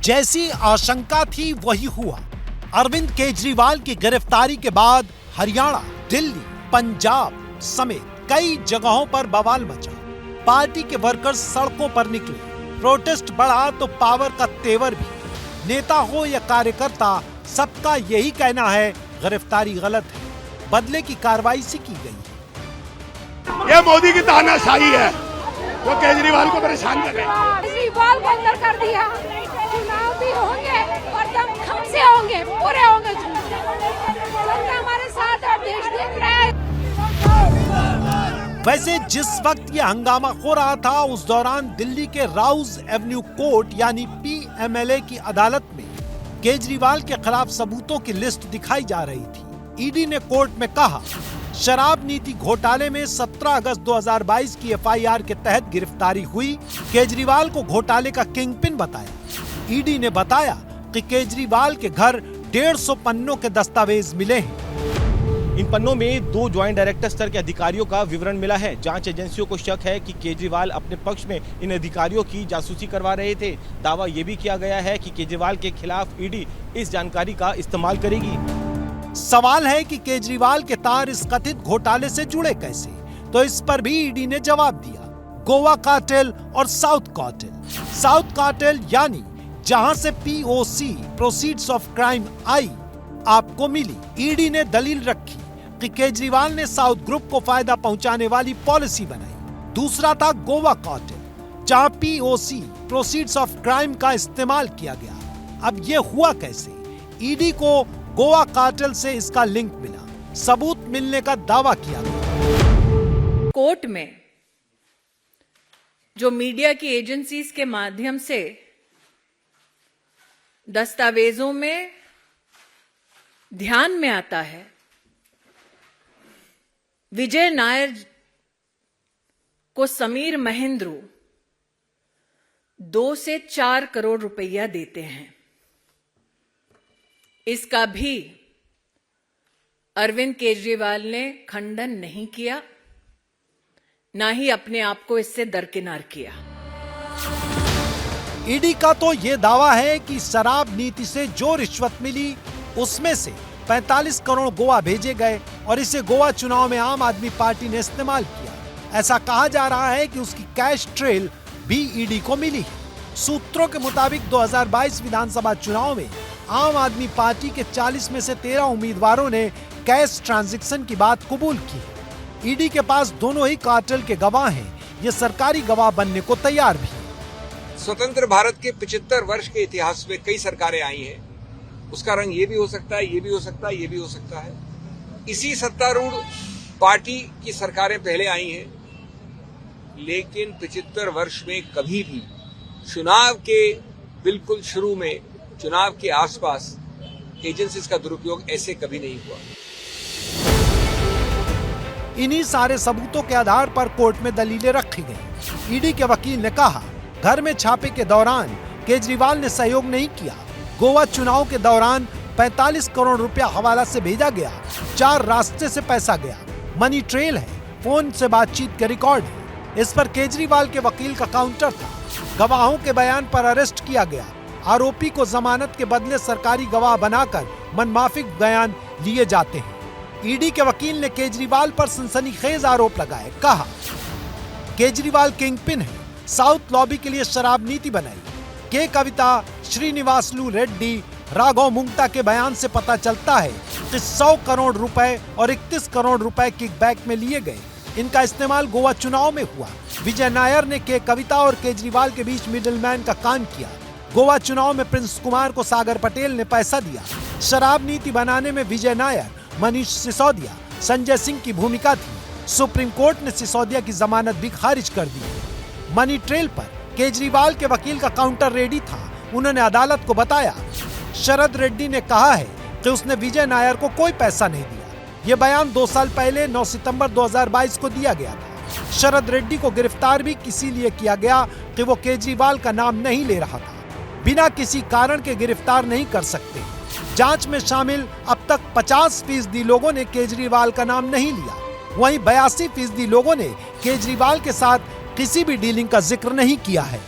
जैसी आशंका थी वही हुआ। अरविंद केजरीवाल की गिरफ्तारी के बाद हरियाणा, दिल्ली, पंजाब समेत कई जगहों पर बवाल मचा। पार्टी के वर्कर्स सड़कों पर निकले, प्रोटेस्ट बढ़ा तो पावर का तेवर भी। नेता हो या कार्यकर्ता, सबका यही कहना है गिरफ्तारी गलत है, बदले की कार्रवाई से की गई है। ये मोदी की तानाशाही है जो केजरीवाल को परेशान कर रहे हैं। केजरीवाल को अंदर कर दिया। चुनाव भी होंगे और दम से होंगे, पूरे होंगे। जनता हमारे साथ है, देश देख रहा है। वैसे जिस वक्त ये हंगामा हो रहा था उस दौरान दिल्ली के राउज एवेन्यू कोर्ट यानी पीएमएलए की अदालत में केजरीवाल के खिलाफ सबूतों की लिस्ट दिखाई जा रही थी। ईडी ने कोर्ट में कहा, शराब नीति घोटाले में 17 अगस्त 2022 की एफआईआर के तहत गिरफ्तारी हुई। केजरीवाल को घोटाले का किंगपिन बताया। ईडी ने बताया कि केजरीवाल के घर 150 पन्नों के दस्तावेज मिले हैं। इन पन्नों में 2 ज्वाइंट डायरेक्टर स्तर के अधिकारियों का विवरण मिला है। जांच एजेंसियों को शक है कि केजरीवाल अपने पक्ष में इन अधिकारियों की जासूसी करवा रहे थे। दावा यह भी किया गया है कि केजरीवाल के खिलाफ ईडी इस जानकारी का इस्तेमाल करेगी। सवाल है कि केजरीवाल के तार इस कथित घोटाले से जुड़े कैसे, तो इस पर भी ईडी ने जवाब दिया। गोवा कार्टेल और साउथ कार्टेल। साउथ कार्टेल यानी जहां से पीओसी प्रोसीड्स ऑफ क्राइम आई आपको मिली। ईडी ने दलील रखी कि केजरीवाल ने साउथ ग्रुप को फायदा पहुंचाने वाली पॉलिसी बनाई। दूसरा था गोवा कार्टेल, जहां पीओसी प्रोसीड्स ऑफ क्राइम का इस्तेमाल किया गया। अब ये हुआ कैसे? ईडी को गोवा कार्टेल से इसका लिंक मिला, सबूत मिलने का दावा किया गया। कोर्ट में जो मीडिया की एजेंसीज के माध्यम से दस्तावेजों में ध्यान में आता है, विजय नायर को समीर महेंद्रू 2 से 4 करोड़ रुपया देते हैं। इसका भी अरविंद केजरीवाल ने खंडन नहीं किया, ना ही अपने आप को इससे दरकिनार किया। ईडी का तो ये दावा है कि शराब नीति से जो रिश्वत मिली उसमें से 45 करोड़ गोवा भेजे गए और इसे गोवा चुनाव में आम आदमी पार्टी ने इस्तेमाल किया। ऐसा कहा जा रहा है कि उसकी कैश ट्रेल भी ईडी को मिली है। सूत्रों के मुताबिक 2022 विधानसभा चुनाव में आम आदमी पार्टी के 40 में से 13 उम्मीदवारों ने कैश ट्रांजैक्शन की बात कबूल की है। ईडी के पास दोनों ही कार्टेल के गवाह हैं। ये सरकारी गवाह बनने को तैयार भी है। स्वतंत्र भारत के 75 वर्ष के इतिहास में कई सरकारें आई हैं। उसका रंग ये भी हो सकता है, ये भी हो सकता है, ये भी हो सकता है। इसी सत्तारूढ़ पार्टी की सरकारें पहले आई हैं, लेकिन 75 वर्ष में कभी भी चुनाव के बिल्कुल शुरू में, चुनाव के आसपास एजेंसीज का दुरुपयोग ऐसे कभी नहीं हुआ। इन्हीं सारे सबूतों के आधार पर कोर्ट में दलीलें रखी गई। ईडी के वकील ने कहा, घर में छापे के दौरान केजरीवाल ने सहयोग नहीं किया। गोवा चुनाव के दौरान 45 करोड़ रुपया हवाला से भेजा गया। 4 रास्ते से पैसा गया। मनी ट्रेल है, फोन से बातचीत के रिकॉर्ड है। इस पर केजरीवाल के वकील का काउंटर था। गवाहों के बयान पर अरेस्ट किया गया। आरोपी को जमानत के बदले सरकारी गवाह बनाकर मनमाफिक बयान लिए जाते हैं। ईडी के वकील ने केजरीवाल पर सनसनीखेज आरोप लगाए। कहा, केजरीवाल किंगपिन है, साउथ लॉबी के लिए शराब नीति बनाई। के कविता, श्रीनिवासलू रेड्डी, राघव मुंगता के बयान से पता चलता है कि 100 करोड़ रुपए और 31 करोड़ रुपए किकबैक में लिए गए। इनका इस्तेमाल गोवा चुनाव में हुआ। विजय नायर ने के कविता और केजरीवाल के बीच मिडलमैन का काम किया। गोवा चुनाव में प्रिंस कुमार को सागर पटेल ने पैसा दिया। शराब नीति बनाने में विजय नायर, मनीष सिसोदिया, संजय सिंह की भूमिका थी। सुप्रीम कोर्ट ने सिसोदिया की जमानत भी खारिज कर दी। मनी ट्रेल पर केजरीवाल के वकील का काउंटर रेडी था। उन्होंने अदालत को बताया, शरद रेड्डी ने कहा है कि उसने विजय नायर को कोई पैसा नहीं दिया। ये बयान 2 साल पहले 9 सितंबर 2022 को दिया गया था। शरद रेड्डी को गिरफ्तार भी इसीलिए किया गया कि वो केजरीवाल का नाम नहीं ले रहा था। बिना किसी कारण के गिरफ्तार नहीं कर सकते। जांच में शामिल अब तक 50% लोगों ने केजरीवाल का नाम नहीं लिया। वहीं 82% लोगों ने केजरीवाल के साथ किसी भी डीलिंग का जिक्र नहीं किया है।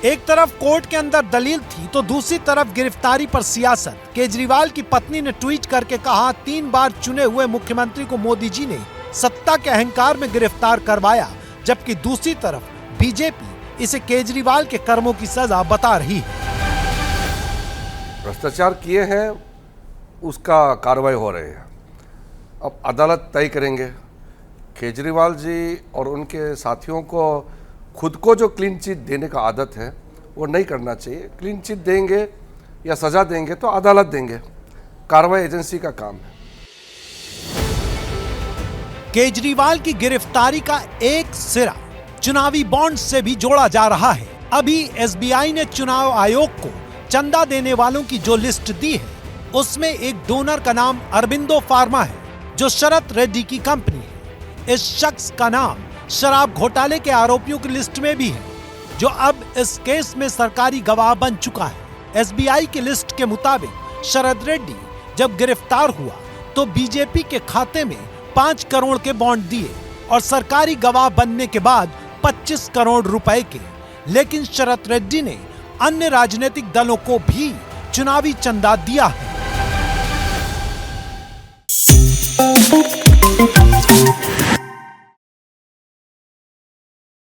एक तरफ कोर्ट के अंदर दलील थी तो दूसरी तरफ गिरफ्तारी पर सियासत। केजरीवाल की पत्नी ने ट्वीट करके कहा, 3 बार चुने हुए मुख्यमंत्री को मोदी जी ने सत्ता के अहंकार में गिरफ्तार करवाया, जबकि दूसरी तरफ बीजेपी इसे केजरीवाल के कर्मों की सजा बता रही है। भ्रष्टाचार किए हैं, उसका कार्रवाई हो रही है, अब अदालत तय करेंगे। केजरीवाल जी और उनके साथियों को खुद को जो क्लीन चिट देने का आदत है वो नहीं करना चाहिए। क्लीन चिट देंगे या सजा देंगे तो अदालत देंगे, कार्रवाई एजेंसी का काम है। केजरीवाल की गिरफ्तारी का एक सिरा चुनावी बॉन्ड से भी जोड़ा जा रहा है। अभी एसबीआई ने चुनाव आयोग को चंदा देने वालों की जो लिस्ट दी है, उसमें एक डोनर का नाम अरबिंदो फार्मा है, जो शरद रेड्डी की कंपनी है। इस शख्स का नाम शराब घोटाले के आरोपियों की लिस्ट में भी है, जो अब इस केस में सरकारी गवाह बन चुका है। एसबीआई की लिस्ट के मुताबिक शरद रेड्डी जब गिरफ्तार हुआ तो बीजेपी के खाते में 5 करोड़ के बॉन्ड दिए और सरकारी गवाह बनने के बाद 25 करोड़ रुपए के। लेकिन शरद रेड्डी ने अन्य राजनीतिक दलों को भी चुनावी चंदा दिया है।